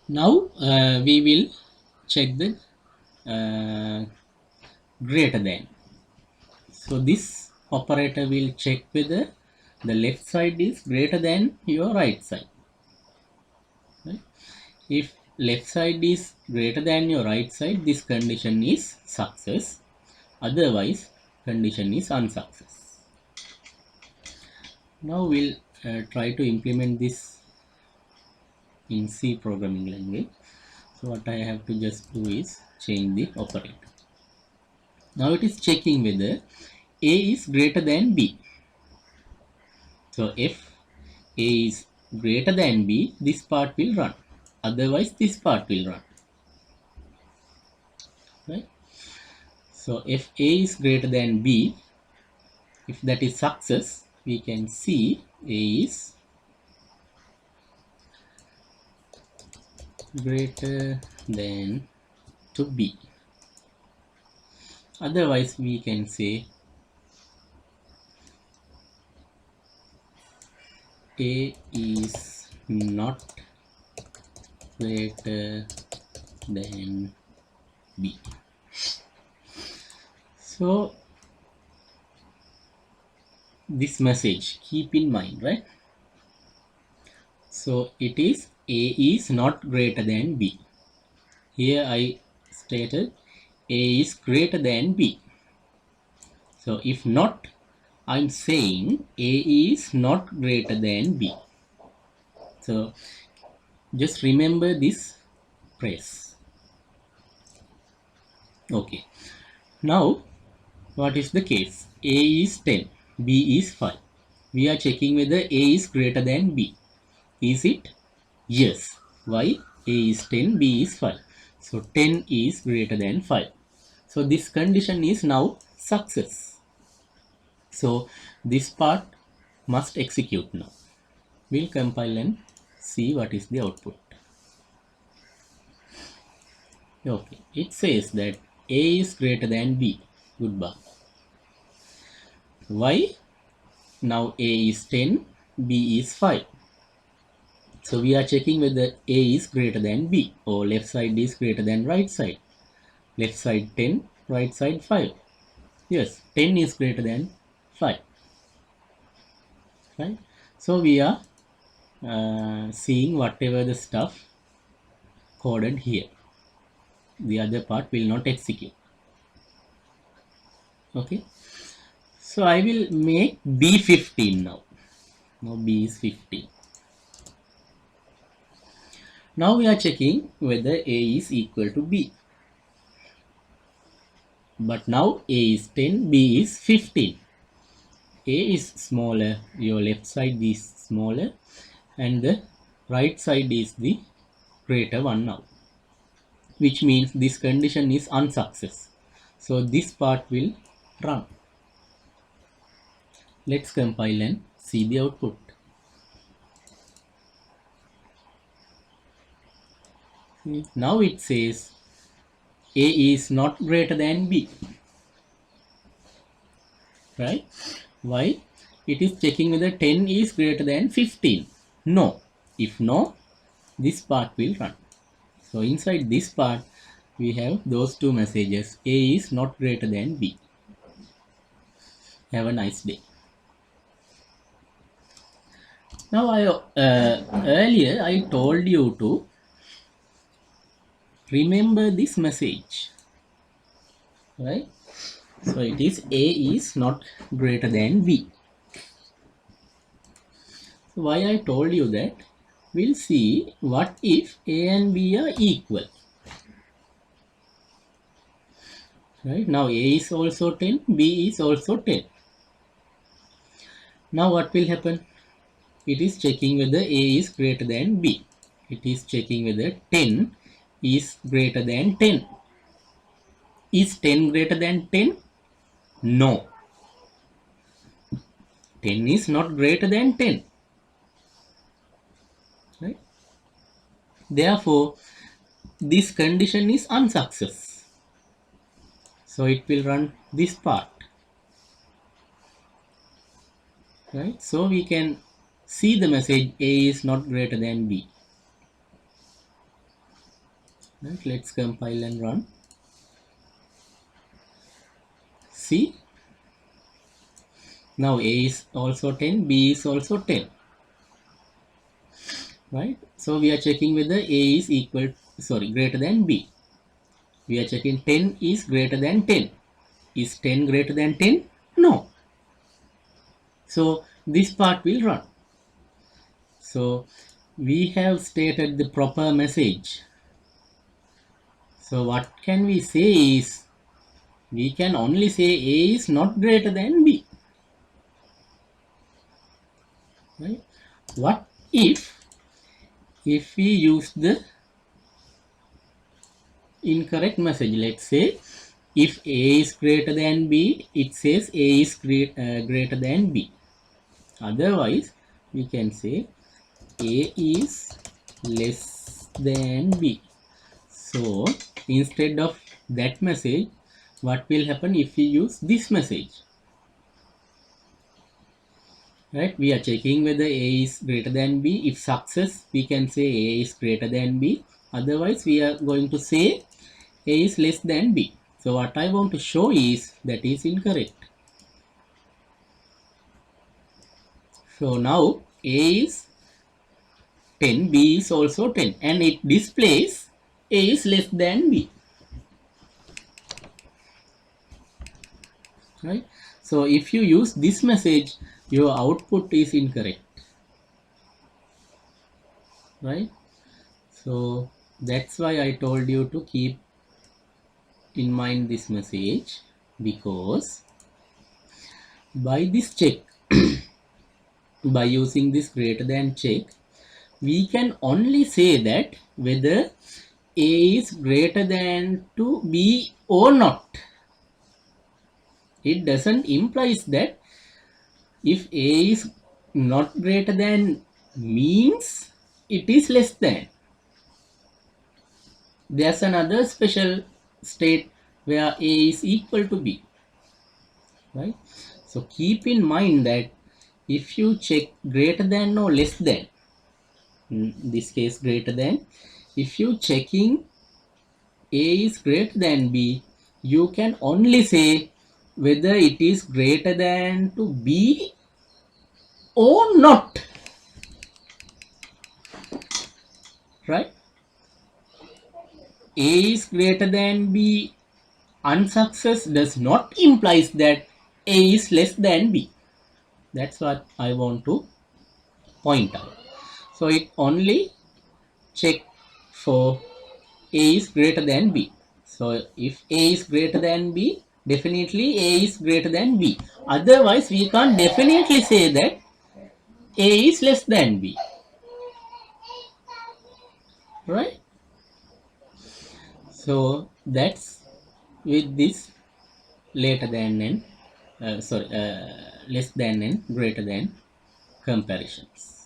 Now we will check the uh, greater than. So this operator will check whether the left side is greater than your right side. Right? If left side is greater than your right side, this condition is success. Otherwise, condition is unsuccess. Now we'll try to implement this in C programming language. So what I have to just do is change the operator. Now it is checking whether A is greater than B. So if A is greater than B, this part will run. Otherwise, this part will run. Right? So if A is greater than B, if that is success, we can see A is greater than to B. Otherwise, we can say A is not greater than B. So this message keep in mind, right? So it is A is not greater than B. Here I stated A is greater than B. So if not, I'm saying A is not greater than B. So just remember this phrase. Okay. Now what is the case? A is 10, B is 5. We are checking whether A is greater than B. Is it? Yes. Why? A is 10, B is 5. So 10 is greater than 5. So this condition is now success. So this part must execute now. We'll compile and see what is the output. Okay, it says that A is greater than B. Goodbye. Why? Now A is 10, B is 5. So we are checking whether A is greater than B, or left side is greater than right side. Left side 10, right side 5. Yes, 10 is greater than 5. Right? So we are seeing whatever the stuff coded here. The other part will not execute. Okay. So I will make B 15 now. Now B is 15. Now we are checking whether A is equal to B. But now A is 10, B is 15. A is smaller, your left side is smaller, and the right side is the greater one now, which means this condition is unsuccess. So this part will run. Let's compile and see the output. Now it says A is not greater than B. Right? Why? It is checking whether 10 is greater than 15. No. If no, this part will run. So inside this part, we have those two messages. A is not greater than B. Have a nice day. Now earlier I told you to remember this message, right? So it is A is not greater than B. So why I told you that? We'll see what if A and B are equal. Right? Now A is also 10, B is also 10. Now what will happen? It is checking whether A is greater than B. It is checking whether 10 is greater than 10. Is 10 greater than 10? No. 10 is not greater than 10. Right? Therefore, this condition is unsuccess. So it will run this part. Right? So we can see the message A is not greater than B. Right, let's compile and run. See, now A is also 10, B is also 10. Right, so we are checking whether A is greater than B. We are checking 10 is greater than 10. Is 10 greater than 10? No. So this part will run. So we have stated the proper message. So what can we say is, we can only say A is not greater than B. Right? What if we use the incorrect message? Let's say if A is greater than B, it says A is greater than B. Otherwise, we can say A is less than B. So instead of that message, what will happen if we use this message? Right, we are checking whether A is greater than B. If success, we can say A is greater than B. Otherwise, we are going to say A is less than B. So what I want to show is that is incorrect. So now A is 10, B is also 10, and it displays A is less than B. Right? So if you use this message, your output is incorrect. Right? So that's why I told you to keep in mind this message, because by this check, by using this greater than check, we can only say that whether A is greater than to B or not. It doesn't imply that if A is not greater than means it is less than. There's another special state where A is equal to B. Right? So keep in mind that if you check greater than or less than, in this case greater than, if you checking A is greater than B, you can only say whether it is greater than to B or not. Right? A is greater than B unsuccess does not imply that A is less than B. That's what I want to point out. So it only check for A is greater than B. So if A is greater than B, definitely A is greater than B. Otherwise, we can't definitely say that A is less than B. Right? So that's with this later than and less than and greater than comparisons.